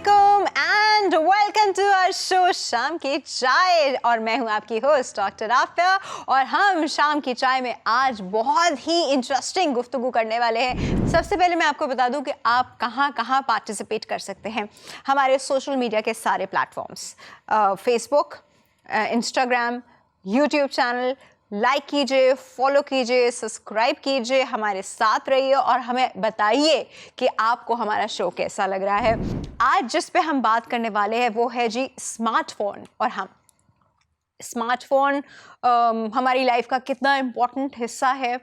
अस्सलामुअलैकुम and welcome to our show शाम की चाय। और मैं हूं आपकी होस्ट डॉक्टर आफिया और हम शाम की चाय में आज बहुत ही इंटरेस्टिंग गुफ्तगू करने वाले हैं। सबसे पहले मैं आपको बता दूं कि आप कहां कहां पार्टिसिपेट कर सकते हैं। हमारे सोशल मीडिया के सारे platforms, Facebook, Instagram, YouTube channel, like कीजिए, फॉलो कीजिए, सब्सक्राइब कीजिए, हमारे साथ रहिए और हमें बताइए कि आपको हमारा शो कैसा लग रहा है। आज जिस पे हम बात करने वाले हैं वो है जी स्मार्टफोन। और हम स्मार्टफोन हमारी लाइफ का कितना इम्पोर्टेंट हिस्सा है,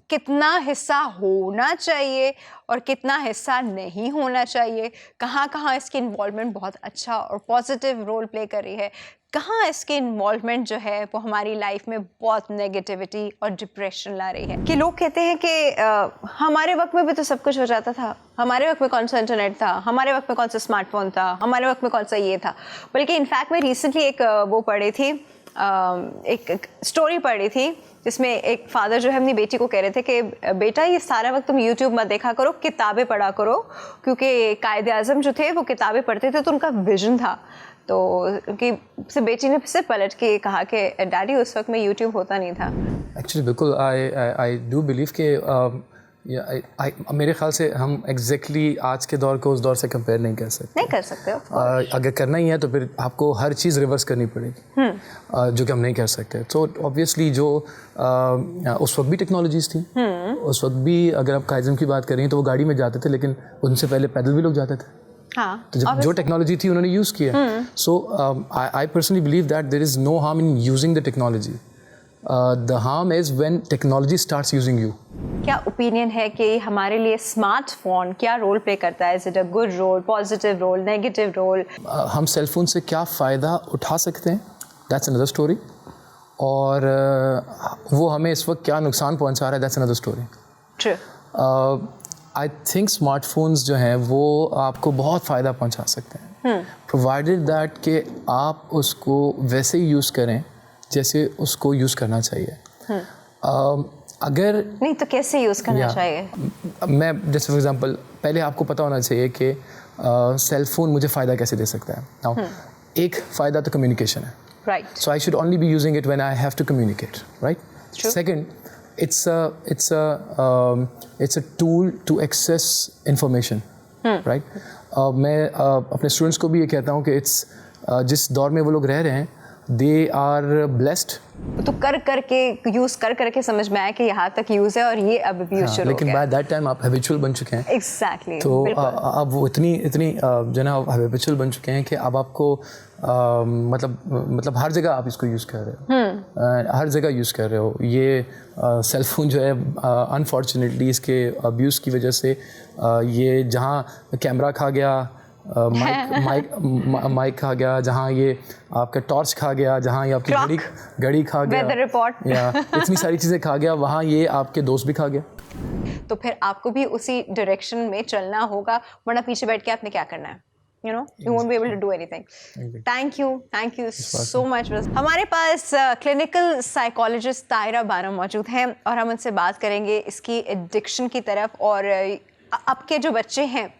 कितना हिस्सा होना चाहिए और कितना हिस्सा नहीं होना चाहिए, कहाँ कहाँ इसकी इन्वॉल्वमेंट बहुत अच्छा और पॉजिटिव रोल प्ले कर रही है, कहाँ इसकी इन्वॉल्वमेंट जो है वो हमारी लाइफ में बहुत नेगेटिविटी और डिप्रेशन ला रही है। कि लोग कहते हैं कि हमारे वक्त में भी तो सब कुछ हो जाता था, हमारे वक्त में कौन सा इंटरनेट था, हमारे वक्त में कौन सा स्मार्टफोन था, हमारे वक्त में कौन सा ये था। बल्कि इनफैक्ट मैं रिसेंटली एक वो पढ़ी थी, एक स्टोरी पढ़ी थी जिसमें एक फादर जो है अपनी बेटी को कह रहे थे कि बेटा ये सारा वक्त तुम यूट्यूब मत देखा करो, किताबें पढ़ा करो। क्योंकि कायदे आज़म जो थे वो किताबें पढ़ते थे तो उनका विजन था। तो उनकी बेटी ने फिर पलट के कहा कि डैडी उस वक्त में यूट्यूब होता नहीं था। एक्चुअली बिल्कुल आई डू बिलीव कि मेरे ख्याल से हम एग्जैक्टली आज के दौर को उस दौर से कंपेयर नहीं कर सकते हो। अगर करना ही है तो फिर आपको हर चीज़ रिवर्स करनी पड़ेगी, जो कि हम नहीं कर सकते। तो ऑब्वियसली जो उस वक्त भी टेक्नोलॉजीज़ थी, उस वक्त भी अगर आप काइज़म की बात करें तो वो गाड़ी में जाते थे, लेकिन उनसे पहले पैदल भी लोग जाते थे। हाँ, तो जब जो टेक्नोलॉजी थी उन्होंने यूज़ किया। So I personally believe that there is no harm in using the technology. The harm is when technology starts using you. क्या ओपिनियन है कि हमारे लिए स्मार्टफोन क्या रोल प्ले करता है? Is it a good role, positive role, negative role? हम cellphone से क्या फ़ायदा उठा सकते हैं, दैट्स अनदर स्टोरी। और वो हमें इस वक्त क्या नुकसान पहुंचा रहा है, that's another story. True. I think smartphones जो हैं वो आपको बहुत फ़ायदा पहुंचा सकते हैं, प्रोवाइडेड दैट कि आप उसको वैसे ही यूज़ करें जैसे उसको यूज़ करना चाहिए। अगर नहीं तो कैसे यूज़ करना चाहिए? मैं जैसे फॉर एग्जांपल पहले आपको पता होना चाहिए कि सेल फोन मुझे फ़ायदा कैसे दे सकता है। नाउ एक फ़ायदा तो कम्युनिकेशन है, right. So I should only be using it when I have to communicate, right. Second, it's a tool to access information, right? मैं अपने स्टूडेंट्स को भी ये कहता हूँ कि जिस दौर में वो लोग रह रहे हैं, they are blessed। तो कर करके समझ में आया कि यहाँ तक यूज़ है और ये अब भी यूज़ शुरू हो गया। लेकिन बाय दैट टाइम आप हैबिचुअल बन चुके हैं। एग्जैक्टली। तो अब वो इतनी जो ना हैबिचुअल बन चुके हैं कि अब आपको मतलब हर जगह आप इसको यूज़ कर रहे हो, हर जगह यूज़ कर रहे हो। ये सेल फोन जो है अनफॉर्चुनेटली इसके अब्यूज़ की वजह से ये जहाँ कैमरा खा गया, माइक खा गया, जहाँ ये आपका टॉर्च खा गया, जहाँ ये आपकी घड़ी खा गया, वेदर रिपोर्ट, या इतनी सारी चीज़ें खा गया, वहाँ ये आपके दोस्त भी खा गया। तो फिर आपको भी उसी डायरेक्शन में चलना होगा, वरना पीछे बैठ के आपने क्या करना है? You know, you won't be able to do anything. Thank you so much. हमारे पास क्लिनिकल साइकोलॉजिस्ट ताहिरा बानो मौजूद हैं और हम उनसे बात करेंगे इसकी एडिक्शन की तरफ। और अब के जो बच्चे हैं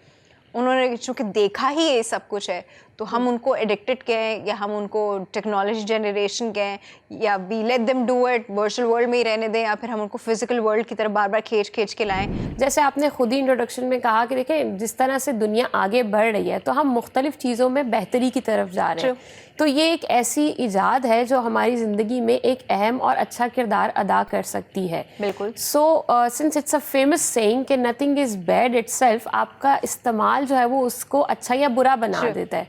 उन्होंने चूँकि देखा ही ये सब कुछ है, तो हम उनको एडिक्टेड कहें या हम उनको टेक्नोलॉजी जनरेशन कहें या we let them do it, virtual world में ही रहने दें, या फिर हम उनको फिजिकल वर्ल्ड की तरफ बार बार खींच के लाएं। जैसे आपने खुद ही इंट्रोडक्शन में कहा कि देखें जिस तरह से दुनिया आगे बढ़ रही है तो हम मुख्तलिफ चीज़ों में बेहतरी की तरफ जा रहे हैं। तो ये एक ऐसी इजाद है जो हमारी ज़िंदगी में एक अहम और अच्छा किरदार अदा कर सकती है। बिल्कुल। So since it's a famous saying कि नथिंग इज़ बैड इटसेल्फ, आपका इस्तेमाल जो है वो उसको अच्छा या बुरा बना देता है।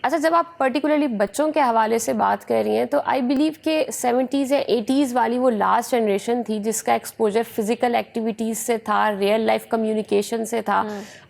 अच्छा, जब आप पर्टिकुलरली बच्चों के हवाले से बात कर रही हैं तो आई बिलीव कि 70s या 80s वाली वो लास्ट जनरेशन थी जिसका एक्सपोजर फिज़िकल एक्टिविटीज़ से था, रियल लाइफ कम्युनिकेशन से था।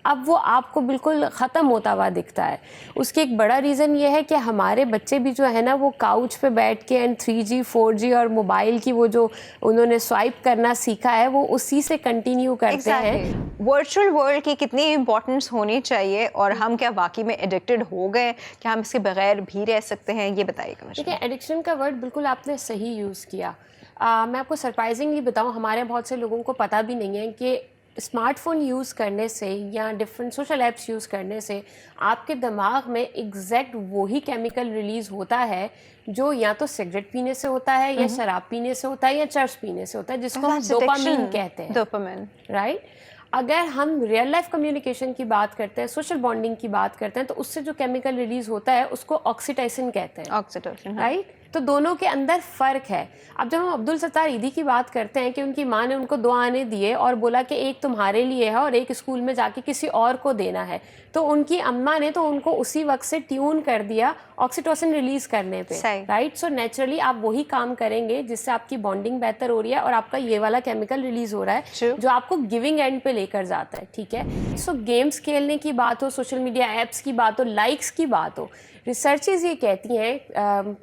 अब वो आपको बिल्कुल ख़त्म होता हुआ दिखता है। उसकी एक बड़ा रीज़न ये है कि हमारे बच्चे भी जो है ना वो काउच पे बैठ के एंड 3G 4G और मोबाइल की वो जो उन्होंने स्वाइप करना सीखा है वो उसी से कंटिन्यू करते हैं। वर्चुअल वर्ल्ड की कितनी इंपॉर्टेंस होनी चाहिए और हम क्या वाकई में एडिक्टेड हो गए, क्या हम इसके बगैर भी रह सकते हैं, ये बताइएगा। ठीक है, एडिक्शन का वर्ड बिल्कुल आपने सही यूज़ किया। मैं आपको सरप्राइजिंगली बताऊं, हमारे बहुत से लोगों को पता भी नहीं है कि स्मार्टफोन यूज़ करने से या डिफरेंट सोशल ऐप्स यूज़ करने से आपके दिमाग में एग्जैक्ट वही केमिकल रिलीज़ होता है जो या तो सिगरेट पीने से होता है या शराब पीने से होता है या चर्च पीने से होता है, जिसको हम डोपामीन कहते हैं। Dopamine, right. अगर हम रियल लाइफ कम्युनिकेशन की बात करते हैं, सोशल बॉन्डिंग की बात करते हैं, तो उससे जो केमिकल रिलीज होता है उसको ऑक्सीटोसिन कहते हैं। Oxytocin, right. तो दोनों के अंदर फ़र्क है। अब जब हम अब्दुल सत्तार ईदी की बात करते हैं कि उनकी माँ ने उनको 2 आने दिए और बोला कि एक तुम्हारे लिए है और एक स्कूल में जाके किसी और को देना है, तो उनकी अम्मा ने तो उनको उसी वक्त से ट्यून कर दिया ऑक्सीटोसिन रिलीज करने पे। राइट। सो नेचुरली आप वही काम करेंगे जिससे आपकी बॉन्डिंग बेहतर हो रही है और आपका ये वाला केमिकल रिलीज हो रहा है जो आपको गिविंग एंड पे लेकर जाता है। ठीक है। सो गेम्स खेलने की बात हो, सोशल मीडिया ऐप्स की बात हो, लाइक्स की बात हो, रिसर्चेज ये कहती हैं,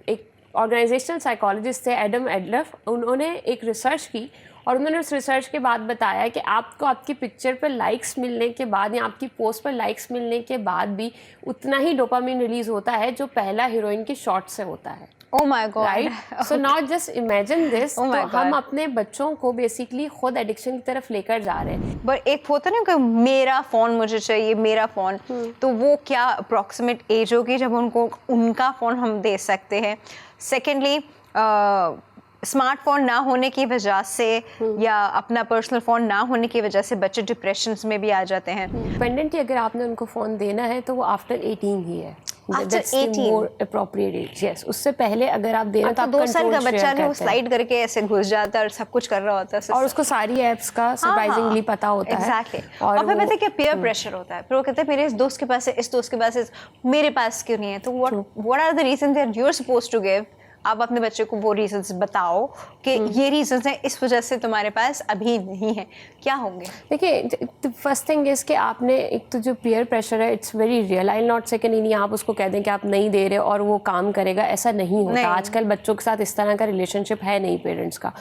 एक ऑर्गेनाइजेशनल साइकोलॉजिस्ट थे एडम एडलर, उन्होंने एक रिसर्च की और उन्होंने उस रिसर्च के बाद बताया कि आपको आपकी पिक्चर पर लाइक्स मिलने के बाद या आपकी पोस्ट पर लाइक्स मिलने के बाद भी उतना ही डोपामिन रिलीज होता है जो पहला हीरोइन के शॉट से होता है। Oh my God. Right. So not just imagine this, तो हम अपने बच्चों को बेसिकली खुद एडिक्शन की तरफ लेकर जा रहे हैं। बट एक होता ना कि मेरा फ़ोन मुझे चाहिए, मेरा फ़ोन, तो वो क्या अप्रॉक्सीमेट एज होगी जब उनको उनका फ़ोन हम दे सकते हैं? सेकेंडली, स्मार्टफोन ना होने की वजह से या अपना पर्सनल फ़ोन ना होने की वजह से बच्चे डिप्रेशन में भी आ जाते हैं। डिपेंडेंटली अगर आपने उनको फ़ोन देना है तो वो आफ्टर 18 ही है। After 18? More appropriate age, yes. उससे पहले अगर आप दे रहे तो आप 2 साल का control बच्चा share जो करते हैं। स्लाइड करके ऐसे घुस जाता है और सब कुछ कर रहा होता है और उसको सारी ऐप्स का सरप्राइजिंगली पता होता है। एग्जैक्टली। और फिर पता है क्या पीयर प्रेशर होता है, फिर वो कहते हैं मेरे इस दोस्त के पास है, इस दोस्त के पास है, मेरे पास क्यों नहीं है? तो what are the reasons that you are supposed to give? आप अपने बच्चे को वो रीजंस बताओ कि ये रीजंस हैं, इस वजह से तुम्हारे पास अभी नहीं है, क्या होंगे? देखिए, फर्स्ट थिंग इज़ कि आपने एक तो जो पीयर प्रेशर है it's very real. I not से कि नहीं आप उसको कह दें कि आप नहीं दे रहे और वो काम करेगा, ऐसा नहीं होता। आजकल बच्चों के साथ इस तरह का रिलेशनशिप है नहीं पेरेंट्स का।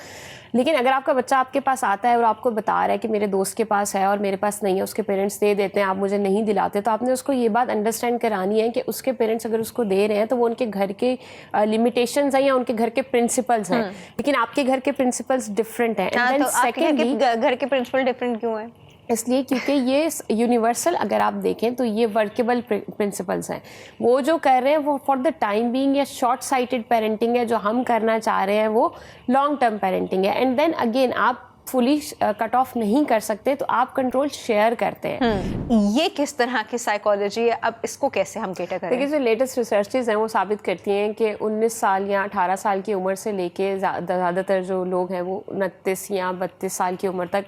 लेकिन अगर आपका बच्चा आपके पास आता है और आपको बता रहा है कि मेरे दोस्त के पास है और मेरे पास नहीं है, उसके पेरेंट्स दे देते हैं, आप मुझे नहीं दिलाते, तो आपने उसको ये बात अंडरस्टैंड करानी है कि उसके पेरेंट्स अगर उसको दे रहे हैं तो वो उनके घर के लिमिटेशंस हैं या उनके घर के प्रिंसिपल्स हैं, लेकिन आपके घर के प्रिंसिपल्स डिफरेंट हैं। तो आपके घर के प्रिंसिपल डिफरेंट क्यों है? इसलिए क्योंकि ये यूनिवर्सल अगर आप देखें तो ये वर्केबल प्रिंसिपल्स हैं। वो जो कर रहे हैं वो फॉर द टाइम बीइंग या शॉर्ट साइटेड पेरेंटिंग है, जो हम करना चाह रहे हैं वो लॉन्ग टर्म पेरेंटिंग है। एंड देन अगेन आप फुली कट ऑफ नहीं कर सकते, तो आप कंट्रोल शेयर करते हैं। ये किस तरह की साइकोलॉजी है? अब इसको कैसे हम कैटर करें? देखिए, जो लेटेस्ट रिसर्चेज हैं वो साबित करती हैं कि 19 साल या 18 साल की उम्र से लेके ज़्यादातर जो लोग हैं वो 29 या 32 साल की उम्र तक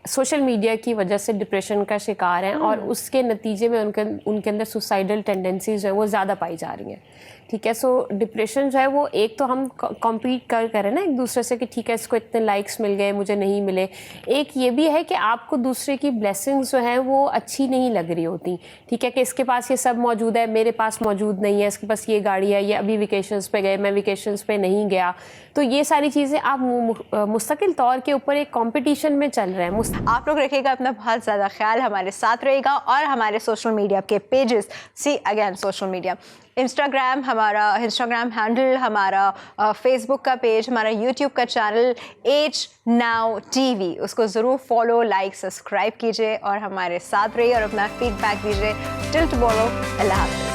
सोशल मीडिया की वजह से डिप्रेशन का शिकार हैं और उसके नतीजे में उनके अंदर सुसाइडल टेंडेंसीज जो है वो ज़्यादा पाई जा रही हैं। ठीक है। सो डिप्रेशन जो है वो एक तो हम कॉम्पीट कर रहे हैं ना एक दूसरे से कि ठीक है इसको इतने लाइक्स मिल गए मुझे नहीं मिले। एक ये भी है कि आपको दूसरे की ब्लेसिंग्स जो है वो अच्छी नहीं लग रही होती। ठीक है, कि इसके पास ये सब मौजूद है, मेरे पास मौजूद नहीं है, इसके पास ये गाड़ी है, ये अभी वेकेशंस पे गए, मैं वेकेशंस पे नहीं गया। तो ये सारी चीज़ें आप मुस्तकिल तौर के ऊपर एक कॉम्पिटिशन में चल रहे हैं। आप लोग रखिएगा अपना बहुत ज़्यादा ख्याल, हमारे साथ रहेगा और हमारे सोशल मीडिया के pages, see again social media, हमारा इंस्टाग्राम हैंडल, हमारा फेसबुक का पेज, हमारा यूट्यूब का चैनल एज नाउ टीवी, उसको ज़रूर फॉलो, लाइक, सब्सक्राइब कीजिए और हमारे साथ रहिए और अपना फीडबैक दीजिए। टिल टुमारो, अल्लाह हाफ़िज़।